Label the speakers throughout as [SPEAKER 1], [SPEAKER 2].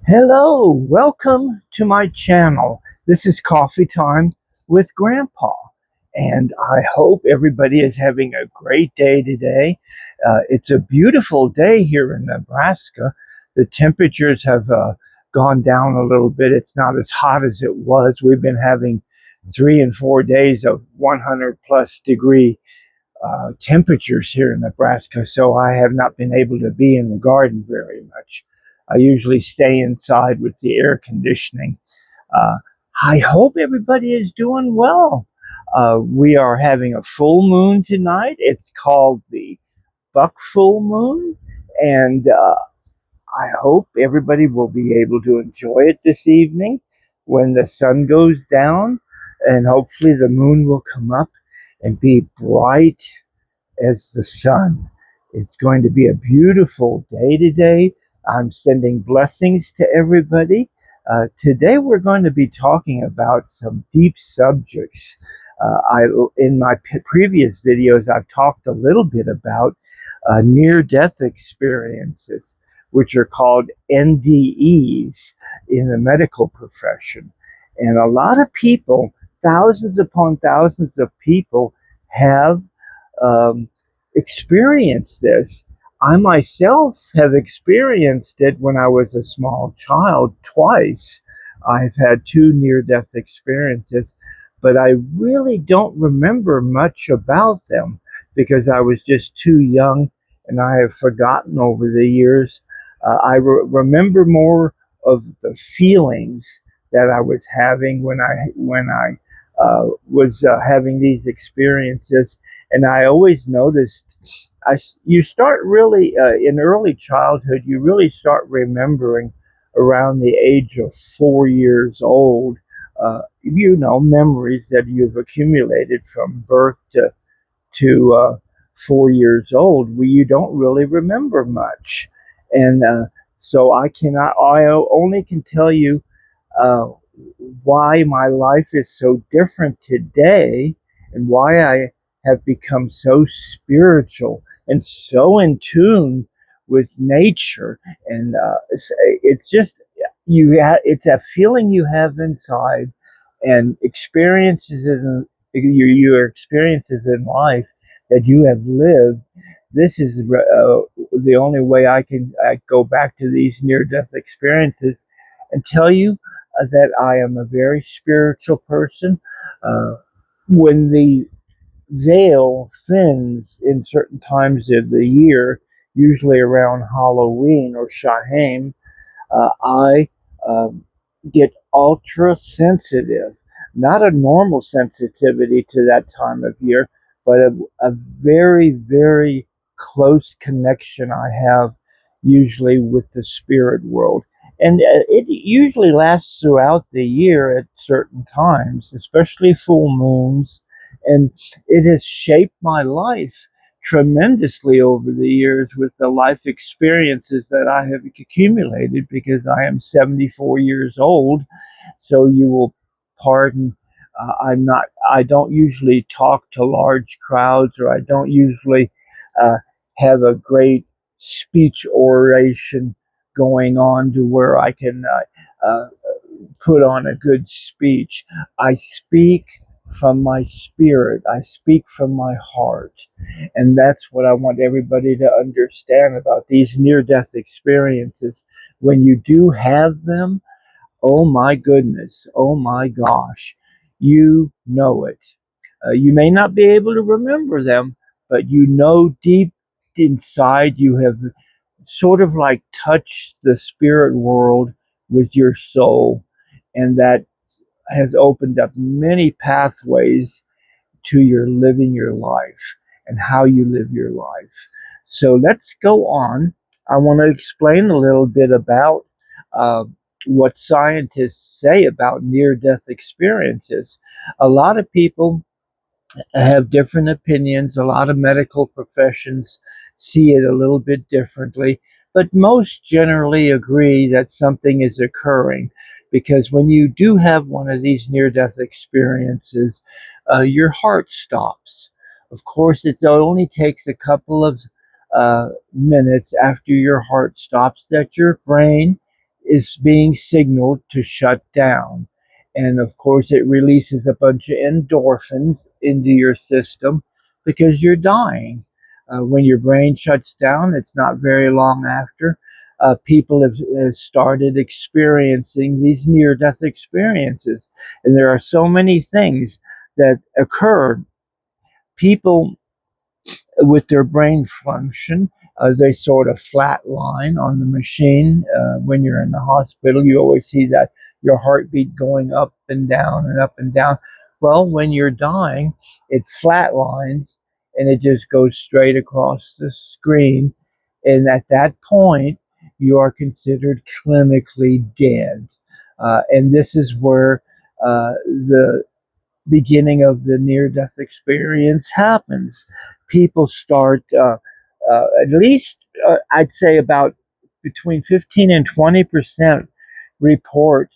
[SPEAKER 1] Hello, welcome to my channel. This is Coffee Time with Grandpa, and I hope everybody is having a great day today. It's a beautiful day here in Nebraska. The temperatures have gone down a little bit. It's not as hot as it was. We've been having 3 and 4 days of 100 plus degree temperatures here in Nebraska, so I have not been able to be in the garden very much. I usually stay inside with the air conditioning. Uh, I hope everybody is doing well. We are having a full moon tonight. It's called the buck full moon, and I hope everybody will be able to enjoy it this evening when the sun goes down, and hopefully the moon will come up and be bright as the sun. It's going to be a beautiful day today. I'm sending blessings to everybody. Today we're going to be talking about some deep subjects. In my previous videos, I've talked a little bit about near-death experiences, which are called NDEs in the medical profession. And a lot of people, thousands upon thousands of people, have experienced this. I myself have experienced it when I was a small child twice. I've had 2 near-death experiences, but I really don't remember much about them because I was just too young and I have forgotten over the years. I remember more of the feelings that I was having when I was having these experiences. And I always noticed, you start really, in early childhood, you really start remembering around the age of 4 years old, memories that you've accumulated from birth to 4 years old, where you don't really remember much. And so I only can tell you why my life is so different today and why I have become so spiritual and so in tune with nature. And it's just it's a feeling you have inside, and experiences in your experiences in life that you have lived. This is the only way I go back to these near-death experiences and tell you that I am a very spiritual person. When the veil thins in certain times of the year, usually around Halloween or Shaham, I get ultra sensitive. Not a normal sensitivity to that time of year, but a very, very close connection I have usually with the spirit world. And it usually lasts throughout the year at certain times, especially full moons. And it has shaped my life tremendously over the years with the life experiences that I have accumulated, because I am 74 years old. So you will pardon, I don't usually talk to large crowds, or I don't usually have a great speech oration going on to where I can put on a good speech. I speak from my spirit. I speak from my heart. And that's what I want everybody to understand about these near-death experiences. When you do have them, oh my goodness, oh my gosh, you know it. You may not be able to remember them, but you know deep inside you have sort of like touched the spirit world with your soul, and that has opened up many pathways to your living your life and how you live your life. So let's go on. I want to explain a little bit about what scientists say about near-death experiences. A lot of people have different opinions. A lot of medical professions see it a little bit differently, but most generally agree that something is occurring, because when you do have one of these near-death experiences, your heart stops. Of course, it only takes a couple of minutes after your heart stops that your brain is being signaled to shut down. And of course, it releases a bunch of endorphins into your system because you're dying. When your brain shuts down, it's not very long after. People have started experiencing these near death experiences. And there are so many things that occur. People with their brain function, they sort of flatline on the machine. When you're in the hospital, you always see that your heartbeat going up and down and up and down. Well, when you're dying, it flatlines and it just goes straight across the screen. And at that point, you are considered clinically dead. And this is where the beginning of the near death experience happens. People start, at least, I'd say about between 15 and 20% report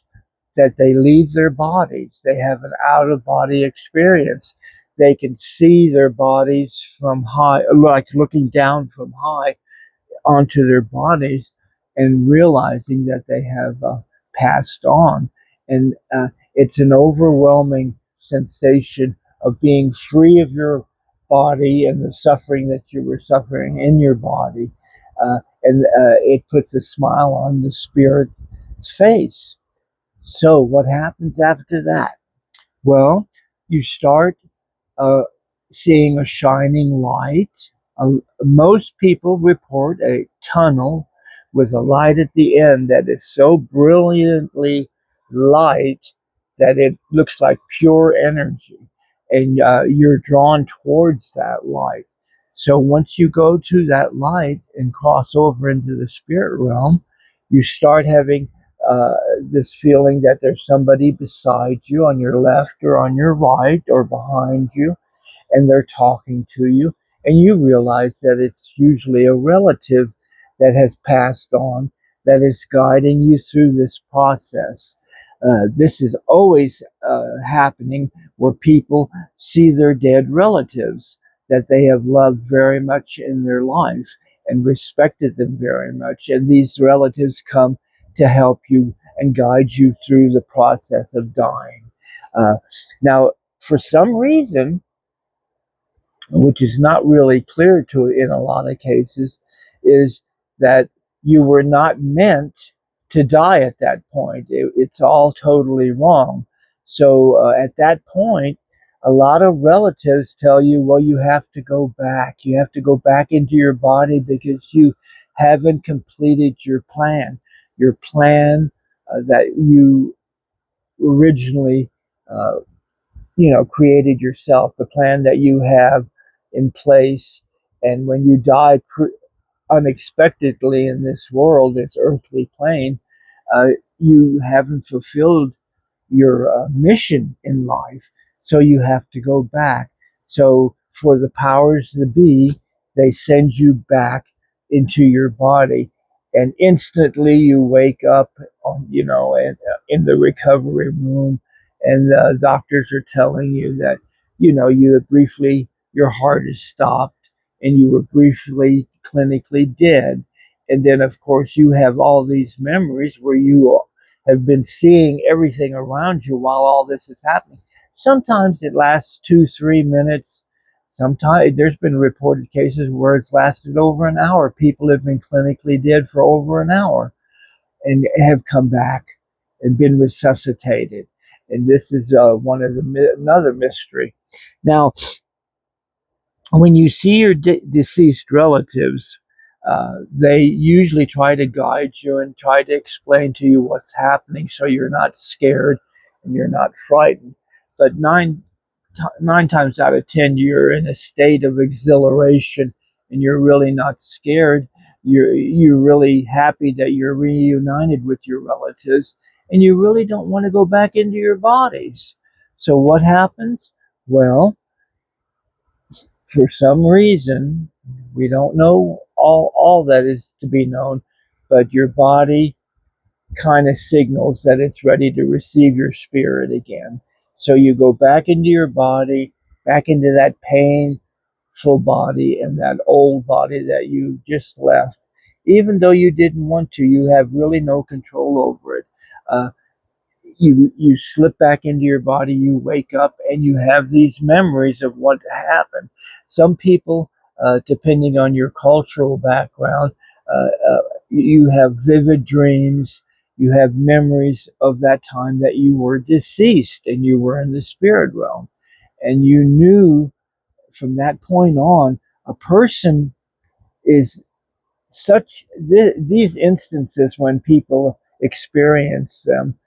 [SPEAKER 1] that they leave their bodies. They have an out of body experience. They can see their bodies from high, like looking down from high onto their bodies and realizing that they have passed on. And it's an overwhelming sensation of being free of your body and the suffering that you were suffering in your body. And it puts a smile on the spirit's face. So, what happens after that? Well, you start uh, seeing a shining light. Most people report a tunnel with a light at the end that is so brilliantly light that it looks like pure energy, and you're drawn towards that light. So once you go to that light and cross over into the spirit realm, you start having this feeling that there's somebody beside you on your left or on your right or behind you, and they're talking to you, and you realize that it's usually a relative that has passed on that is guiding you through this process. This is always happening where people see their dead relatives that they have loved very much in their life and respected them very much. And these relatives come to help you and guide you through the process of dying. Uh, Now, for some reason, which is not really clear to in a lot of cases, is that you were not meant to die at that point. It's all totally wrong. So at that point, a lot of relatives tell you, well, you have to go back. You have to go back into your body because you haven't completed your plan. Your plan that you originally created yourself, the plan that you have in place. And when you die unexpectedly in this world, this earthly plane, uh, you haven't fulfilled your mission in life. So you have to go back. So for the powers that be, they send you back into your body, and instantly you wake up, and in the recovery room, and the doctors are telling you that you had briefly your heart is stopped, and you were briefly clinically dead. And then, of course, you have all these memories where you have been seeing everything around you while all this is happening. Sometimes it lasts 2, 3 minutes. Sometimes there's been reported cases where it's lasted over an hour. People have been clinically dead for over an hour and have come back and been resuscitated. And this is another mystery. Now, when you see your deceased relatives, they usually try to guide you and try to explain to you what's happening so you're not scared and you're not frightened. But nine times out of 10, you're in a state of exhilaration and you're really not scared. You're really happy that you're reunited with your relatives, and you really don't want to go back into your bodies. So what happens? Well, for some reason, we don't know all that is to be known, but your body kind of signals that it's ready to receive your spirit again. So you go back into your body, back into that pain full body and that old body that you just left. Even though you didn't want to, you have really no control over it. Uh, you slip back into your body, you wake up, and you have these memories of what happened. Some people, depending on your cultural background, you have vivid dreams. You have memories of that time that you were deceased and you were in the spirit realm, and you knew from that point on a person is these instances when people experience them,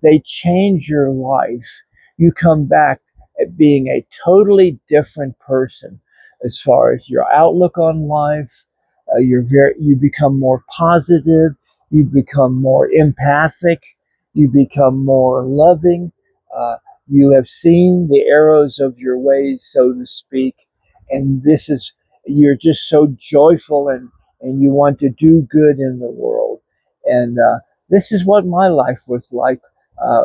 [SPEAKER 1] they change your life. You come back at being a totally different person as far as your outlook on life. You become more positive. You become more empathic. You become more loving. Uh, you have seen the arrows of your ways, so to speak, and this is you're just so joyful and you want to do good in the world. And this is what my life was like, uh,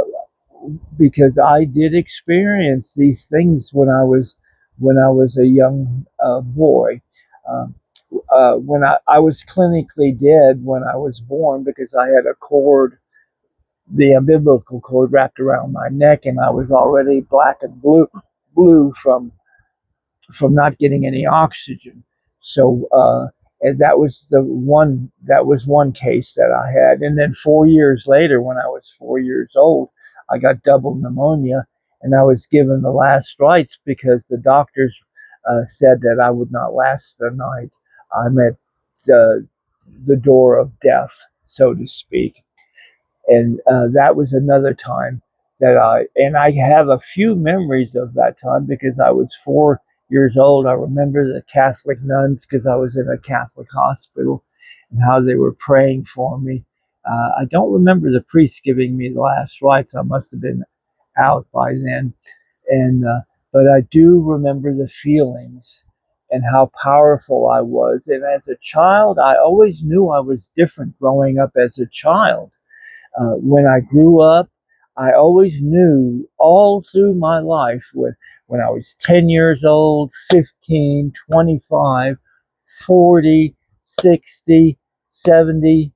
[SPEAKER 1] because I did experience these things when I was a young boy. Um, when I was clinically dead when I was born because I had a cord, the umbilical cord wrapped around my neck, and I was already black and blue from not getting any oxygen. So and that was one case that I had. And then 4 years later, when I was 4 years old, I got double pneumonia, and I was given the last rites because the doctors said that I would not last the night. I'm at the door of death, so to speak. And that was another time that I have a few memories of that time because I was 4 years old. I remember the Catholic nuns because I was in a Catholic hospital and how they were praying for me. I don't remember the priest giving me the last rites. I must have been out by then. And but I do remember the feelings and how powerful I was. And as a child, I always knew I was different growing up as a child. When I grew up, I always knew all through my life when I was 10 years old, 15, 25, 40, 60, 70.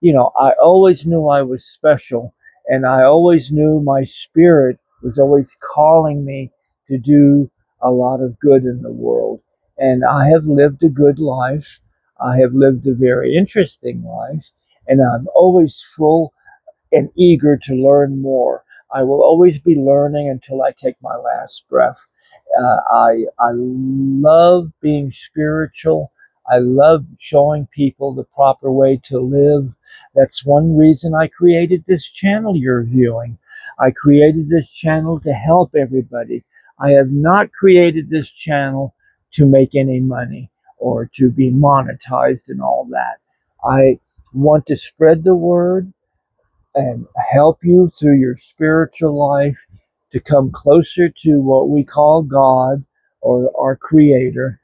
[SPEAKER 1] I always knew I was special, and I always knew my spirit was always calling me to do a lot of good in the world. And I have lived a good life. I have lived a very interesting life, and I'm always full and eager to learn more. I will always be learning until I take my last breath. I love being spiritual. I love showing people the proper way to live. That's one reason I created this channel you're viewing. I created this channel to help everybody. I have not created this channel to make any money or to be monetized and all that. I want to spread the word and help you through your spiritual life to come closer to what we call God or our Creator,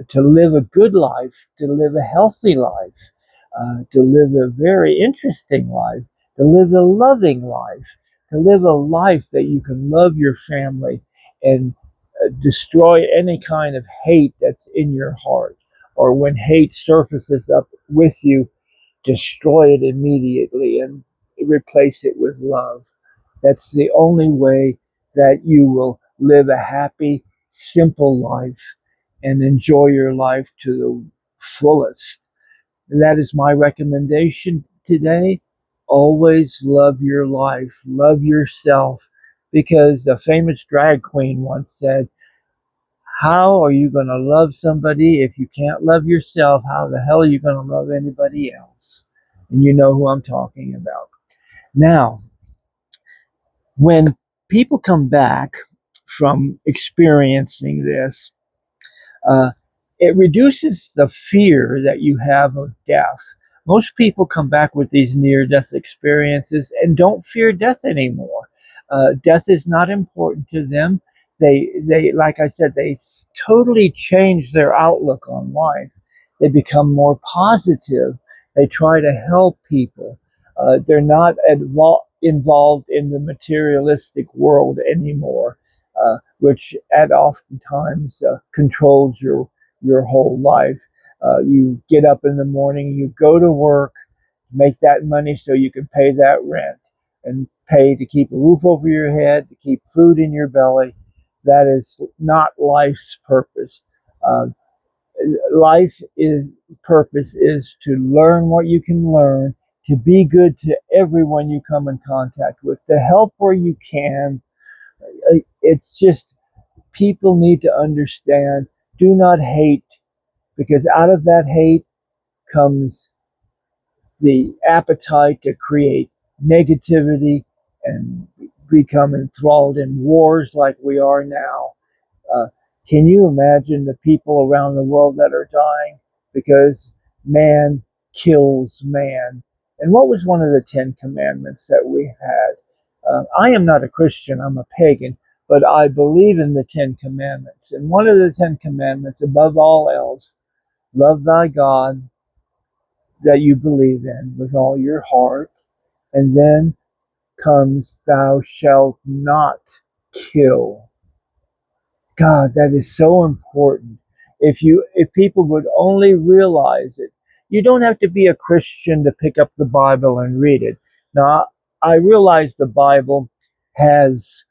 [SPEAKER 1] to live a good life, to live a healthy life, to live a very interesting life, to live a loving life, to live a life that you can love your family and destroy any kind of hate that's in your heart. Or when hate surfaces up with you, destroy it immediately and replace it with love. That's the only way that you will live a happy, simple life and enjoy your life to the fullest. That is my recommendation today. Always love your life, love yourself, because the famous drag queen once said, how are you going to love somebody if you can't love yourself? How the hell are you going to love anybody else? And you know who I'm talking about. Now, when people come back from experiencing this, uh, it reduces the fear that you have of death. Most people come back with these near-death experiences and don't fear death anymore. Death is not important to them. Like I said, they totally change their outlook on life. They become more positive. They try to help people. They're not involved in the materialistic world anymore. which at oftentimes controls your whole life. You get up in the morning, you go to work, make that money so you can pay that rent and pay to keep a roof over your head, to keep food in your belly. That is not life's purpose. Uh, Life is purpose is to learn what you can learn, to be good to everyone you come in contact with, to help where you can. It's just people need to understand. Do not hate, because out of that hate comes the appetite to create negativity and become enthralled in wars like we are now. Uh, can you imagine the people around the world that are dying because man kills man? And what was one of the Ten Commandments that we had? I am not a Christian, I'm a pagan, but I believe in the Ten Commandments. And one of the Ten Commandments, above all else, love thy God that you believe in with all your heart. And then comes, thou shalt not kill. God, that is so important. If people would only realize it, you don't have to be a Christian to pick up the Bible and read it. Now, I realize the Bible has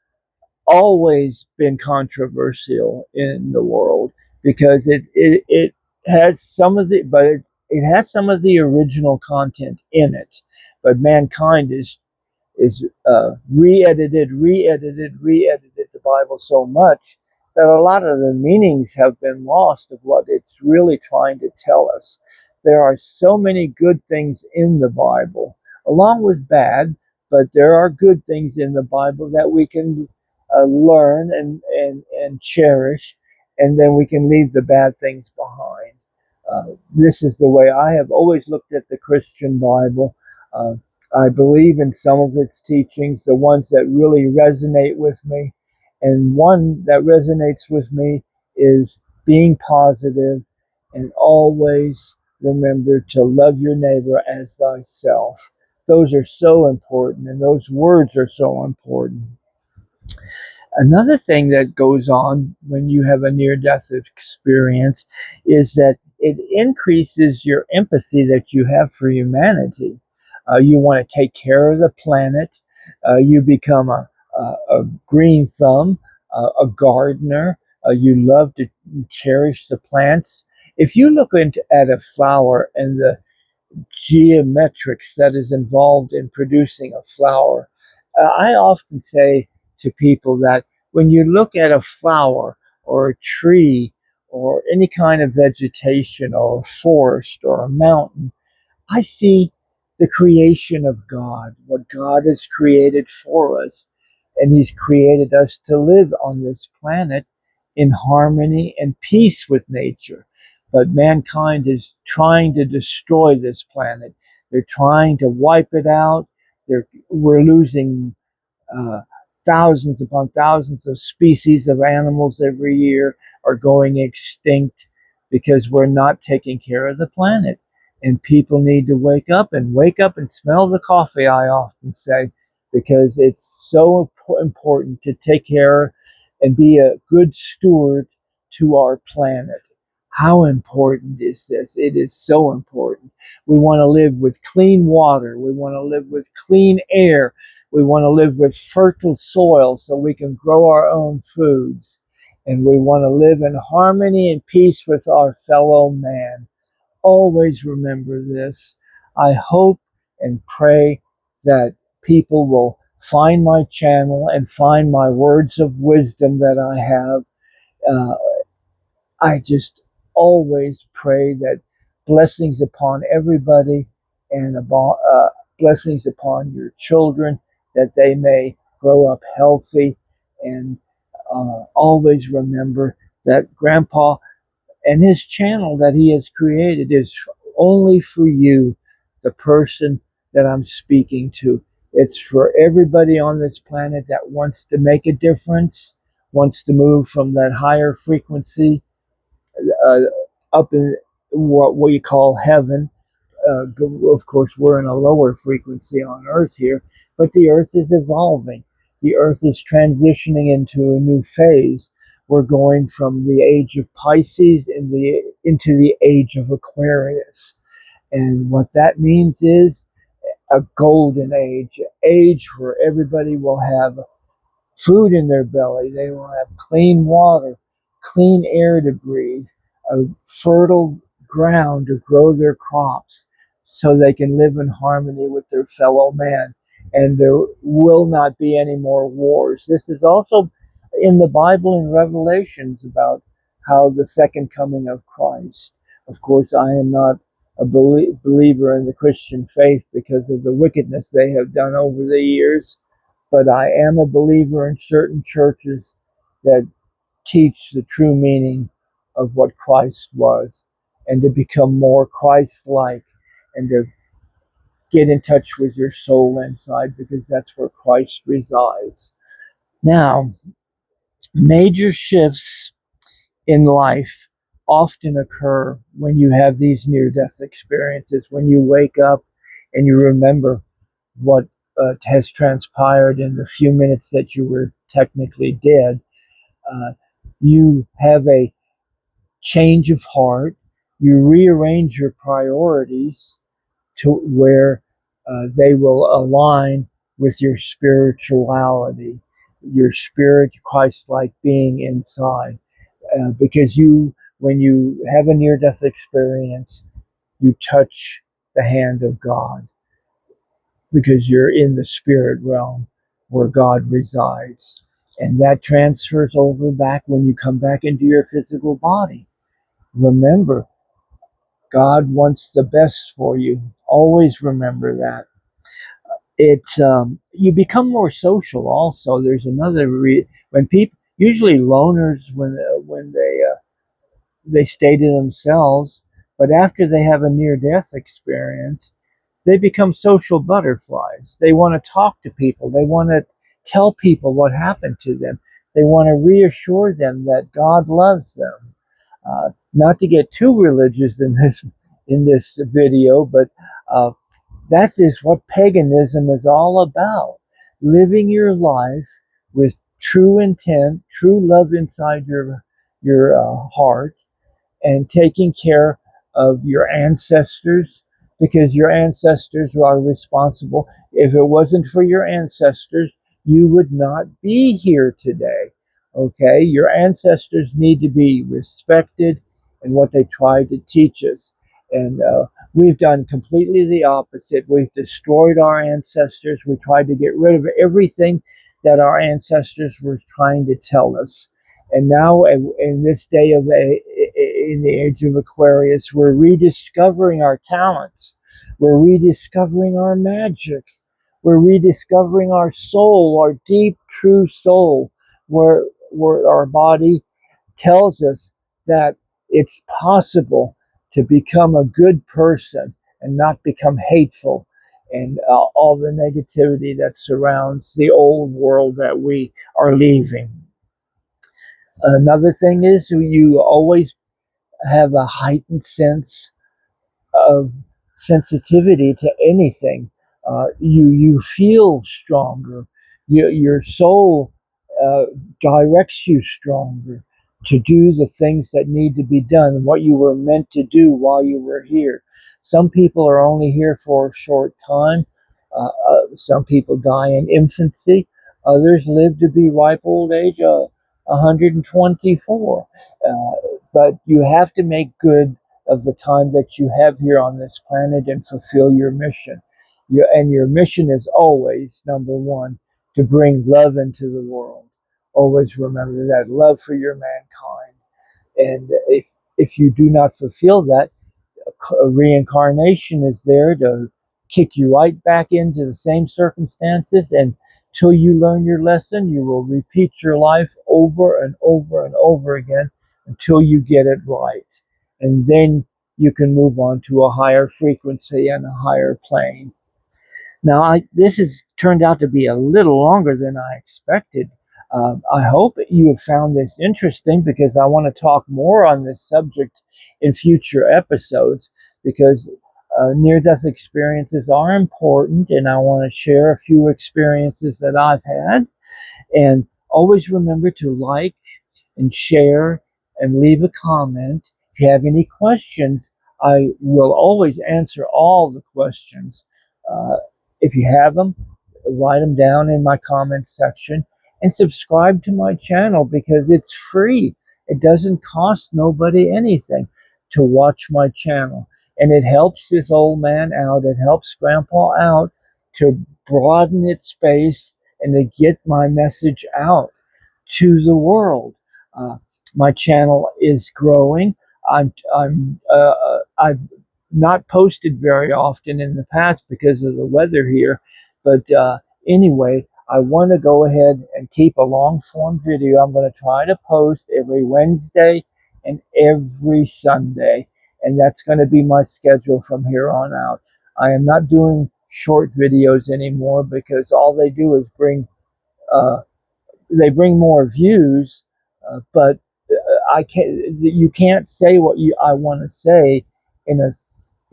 [SPEAKER 1] always been controversial in the world because it has some of the but it has some of the original content in it, but mankind is re-edited the Bible so much that a lot of the meanings have been lost of what it's really trying to tell us. There are so many good things in the Bible, along with bad, but there are good things in the Bible that we can learn and cherish, and then we can leave the bad things behind. This is the way I have always looked at the Christian Bible. Uh, I believe in some of its teachings, the ones that really resonate with me. And one that resonates with me is being positive and always remember to love your neighbor as thyself. Those are so important, and those words are so important. Another thing that goes on when you have a near death experience is that it increases your empathy that you have for humanity. You want to take care of the planet. You become a green thumb, a gardener. You love to cherish the plants. If you look at a flower and the geometrics that is involved in producing a flower. I often say to people that when you look at a flower or a tree or any kind of vegetation or a forest or a mountain, I see the creation of God, what God has created for us. And He's created us to live on this planet in harmony and peace with nature. But mankind is trying to destroy this planet. They're trying to wipe it out. We're losing uh, thousands upon thousands of species of animals every year are going extinct because we're not taking care of the planet. And people need to wake up and smell the coffee, I often say, because it's so important to take care and be a good steward to our planet. How important is this? It is so important. We want to live with clean water. We want to live with clean air. We want to live with fertile soil so we can grow our own foods. And we want to live in harmony and peace with our fellow man. Always remember this. I hope and pray that people will find my channel and find my words of wisdom that I have. Uh, I just always pray that blessings upon everybody and blessings upon your children, that they may grow up healthy, and always remember that Grandpa and his channel that he has created is only for you, the person that I'm speaking to. It's for everybody on this planet that wants to make a difference, wants to move from that higher frequency uh, up in what we call heaven. Of course, we're in a lower frequency on Earth here, but the Earth is evolving. the Earth is transitioning into a new phase. We're going from the age of Pisces into the age of Aquarius. And what that means is a golden age where everybody will have food in their belly. They will have clean water, clean air to breathe, a fertile ground to grow their crops so they can live in harmony with their fellow man. And there will not be any more wars. This is also in the Bible in Revelations about how the second coming of Christ. Of course, I am not a believer in the Christian faith because of the wickedness they have done over the years, but I am a believer in certain churches that teach the true meaning of what Christ was and to become more Christ-like and to get in touch with your soul inside because that's where Christ resides. Now, major shifts in life often occur when you have these near-death experiences, when you wake up and you remember what has transpired in the few minutes that you were technically dead. Uh, you have a change of heart. You rearrange your priorities to where they will align with your spirituality, your spirit, Christ-like being inside. Because when you have a near-death experience, you touch the hand of God because you're in the spirit realm where God resides. And that transfers over back when you come back into your physical body. Remember, God wants the best for you. Always remember that. You become more social. Also, there's another when people usually loners when they stay to themselves, but after they have a near-death experience, they become social butterflies. They want to talk to people. They want to tell people what happened to them. They want to reassure them that God loves them. Not to get too religious in this video, but uh, that is what paganism is all about. Living your life with true intent, true love inside your heart, and taking care of your ancestors because your ancestors are responsible. If it wasn't for your ancestors, you would not be here today. Okay? Your ancestors need to be respected and what they tried to teach us. And we've done completely the opposite. We've destroyed our ancestors. We tried to get rid of everything that our ancestors were trying to tell us. And now, in this day in the age of Aquarius, we're rediscovering our talents. We're rediscovering our magic. We're rediscovering our soul, our deep, true soul, where our body tells us that it's possible to become a good person and not become hateful and all the negativity that surrounds the old world that we are leaving. Another thing is you always have a heightened sense of sensitivity to anything. You feel stronger. Your soul directs you stronger to do the things that need to be done, what you were meant to do while you were here. Some people are only here for a short time. Some people die in infancy. Others live to be ripe old age, 124. But you have to make good of the time that you have here on this planet and fulfill your mission. Your mission is always, number one, to bring love into the world. Always remember that love for your mankind. And if you do not fulfill that, reincarnation is there to kick you right back into the same circumstances. And till you learn your lesson, you will repeat your life over and over and over again until you get it right. And then you can move on to a higher frequency and a higher plane. Now, this has turned out to be a little longer than I expected. I hope you have found this interesting because I want to talk more on this subject in future episodes because near-death experiences are important and I want to share a few experiences that I've had. And always remember to like and share and leave a comment. If you have any questions, I will always answer all the questions. Uh, if you have them, write them down in my comment section and subscribe to my channel because it's free. It doesn't cost nobody anything to watch my channel. And it helps this old man out. It helps Grandpa out to broaden its space and to get my message out to the world. Uh, my channel is growing. I've not posted very often in the past because of the weather here, but anyway, I want to go ahead and keep a long form video. I'm going to try to post every Wednesday and every Sunday, and that's going to be my schedule from here on out. I am not doing short videos anymore because all they do is uh, bring more views, but I can't. You can't say what I want to say in a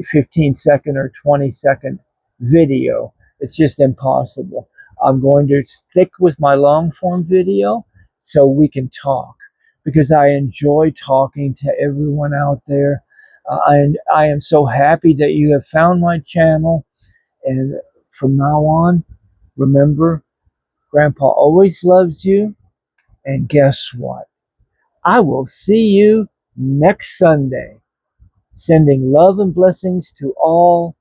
[SPEAKER 1] 15-second or 20-second video. It's just impossible. I'm going to stick with my long form video so we can talk because I enjoy talking to everyone out there. And I am so happy that you have found my channel. And from now on, remember, Grandpa always loves you. And guess what? I will see you next Sunday. Sending love and blessings to all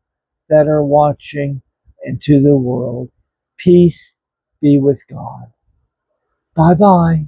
[SPEAKER 1] that are watching and to the world. Peace be with God. Bye bye.